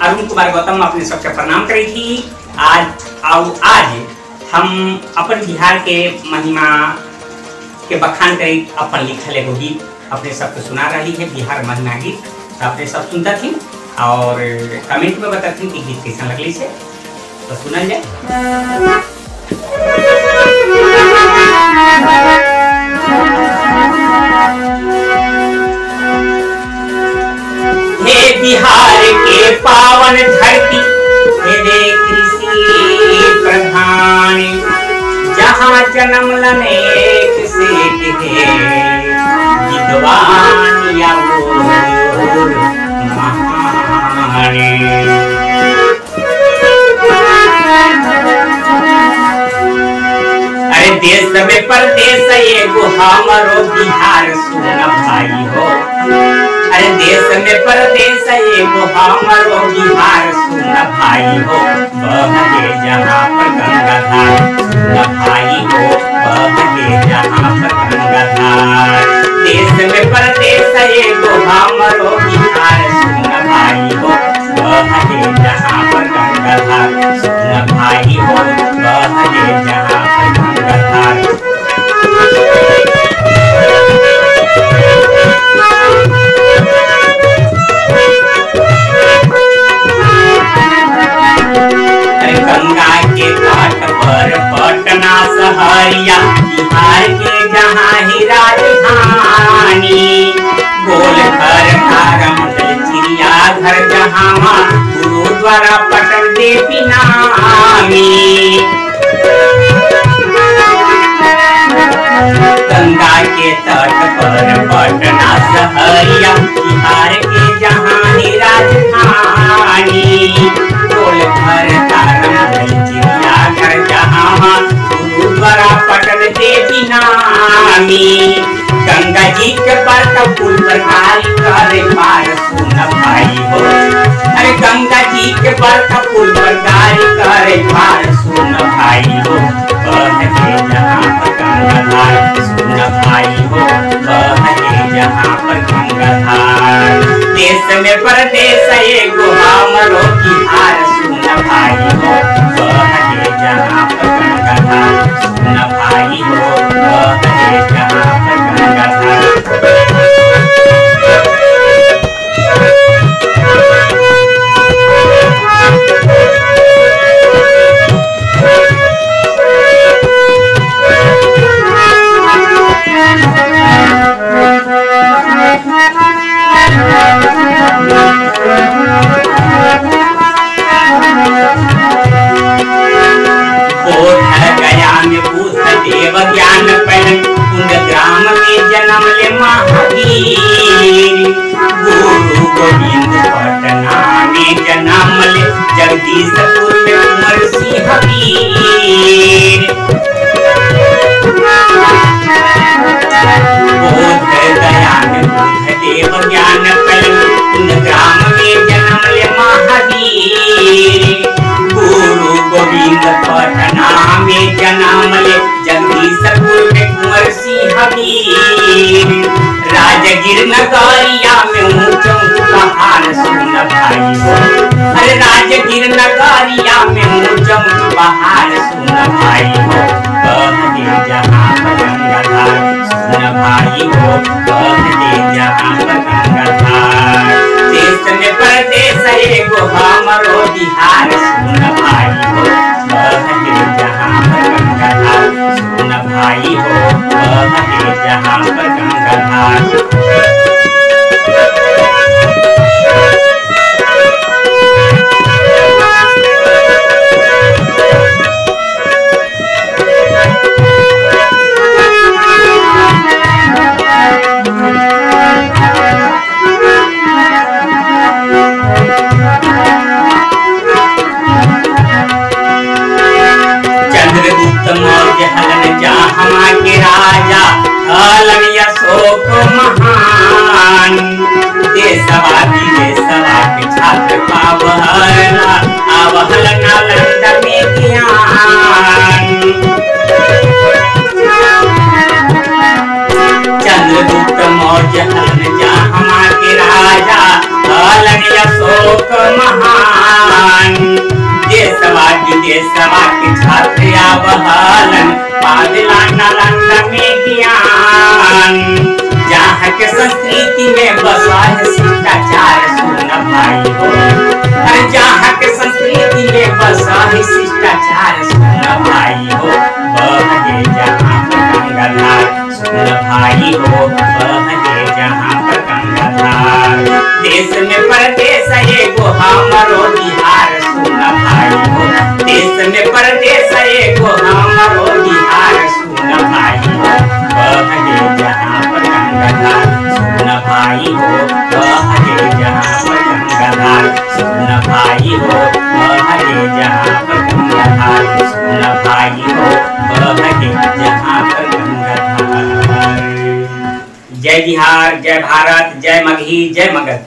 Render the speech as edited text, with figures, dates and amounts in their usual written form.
अरुण कुमार गौतम अपने सबके प्रणाम करी थी। आज हम अपन बिहार के महिमा के बखान करी अपन लिखल एगो गीत अपने सबको सुना रही है, बिहार महिमा गीत। तो अपने सब सुनता थी और कमेंट में बताती कि गीत कैसा लगली से, तो सुनल जाए। हे बिहार के पावन धरती, हे कृषि प्रधान, जहाँ जन्म लनेक सेठ है विद्वान या महान। अरे देश में परदेश एगो हमारो बिहार सुन भाई हो। अरे देश में परदेश एगो हमारो बिहार सुन भाई हो। बहगे जहाँ पर गंगाधार सुन भाई हो, बहगे जहाँ पर गंगाधार। देश में परदेश एगो हमारो बिहार सुन भाई हो, बहगे जहाँ पर गंगाधार सुन भाई हो, बहगे जहाँ पर गंगाधार। गंगा के घाट पर पटना सहरिया, बिहार के जहाँ ही राजधानी। गोल घर तारामंडल चिड़िया घर जहाँ गुरुद्वारा पटन देवी नामी। गंगा के तट पर पटना सहरिया, बिहार के जहाँ ही राजधानी। गोल घर तारामंडल चिड़िया घर जहाँ गुरुद्वारा पटन देवी नामी। गंगा जी के बड़का पुल पर गाड़ी करे पार सुन भाई हो। अरे गंगा जी के बड़का पुल पर गाड़ी करे पार सुन भाई हो। बहगे जहाँ पर गंगाधार सुन भाई हो, बहगे जहाँ पर गंगाधार। देश में परदेश एगो हमारो बिहार सुन भाई हो, बहगे जहाँ पर गंगाधार सुन भाई हो, बहगे जहाँ पर गंगाधार। ज्ञान पहन कुंड ग्राम में जन्म ले महावीर। गुरु गोविंद पटना में जन्म ले जगदीशपुर में कुंवर सिंह वीर। बोध गया में बुद्ध देव ज्ञान पहन कुंड ग्राम में जन्म ले महावीर। गुरु गोविंद पटना में जन्म ले जगदीशपुर में कुंवर सिंह वीर। राजगीर नगरिया में ऊंचा पहाड़ सुन भाई हो। अरे राजगीर नगरिया में ऊंचा पहाड़ सुन भाई हो। बहगे जहाँ पर गंगाधार सुन भाई हो, बहगे जहाँ पर गंगाधार। देश में परदेश एगो हमारो बिहार सुन भाई हो। बहगे जहाँ पर गंगाधार सुन भाई हो, बहगे जहाँ पर गंगाधार। जहाँ के राजा हलन अशोक महान। देशवा विदेशवा के छात्र पावहला आवहल नालंदा में ज्ञान। चंद्रगुप्त मौर्य हलन जहाँ के राजा हलन अशोक महान। देशवा के छात्र आवहलन पादला नालंदा में ज्ञान। जहाँ के संस्कृति में बसा है शिष्टाचार सुन भाई हो, अरे जहाँ के संस्कृति में बसा है शिष्टाचार सुन भाई हो। बहे जहाँ पर गंगाधार सुन भाई हो, बहे जहाँ पर गंगाधार। देश में परदेश एगो हमरो बिहार सुन भाई हो, देश में परदेश एगो हमरो बिहार सुन भाई हो। बहे जहाँ पर गंगाधार सुन भाई हो, बहे जहाँ पर गंगाधार सुन भाई हो, बहे जहाँ पर गंगाधार सुन भाई हो, बहे जहाँ पर गंगाधार। जय बिहार, जय भारत, जय मगही, जय मगध।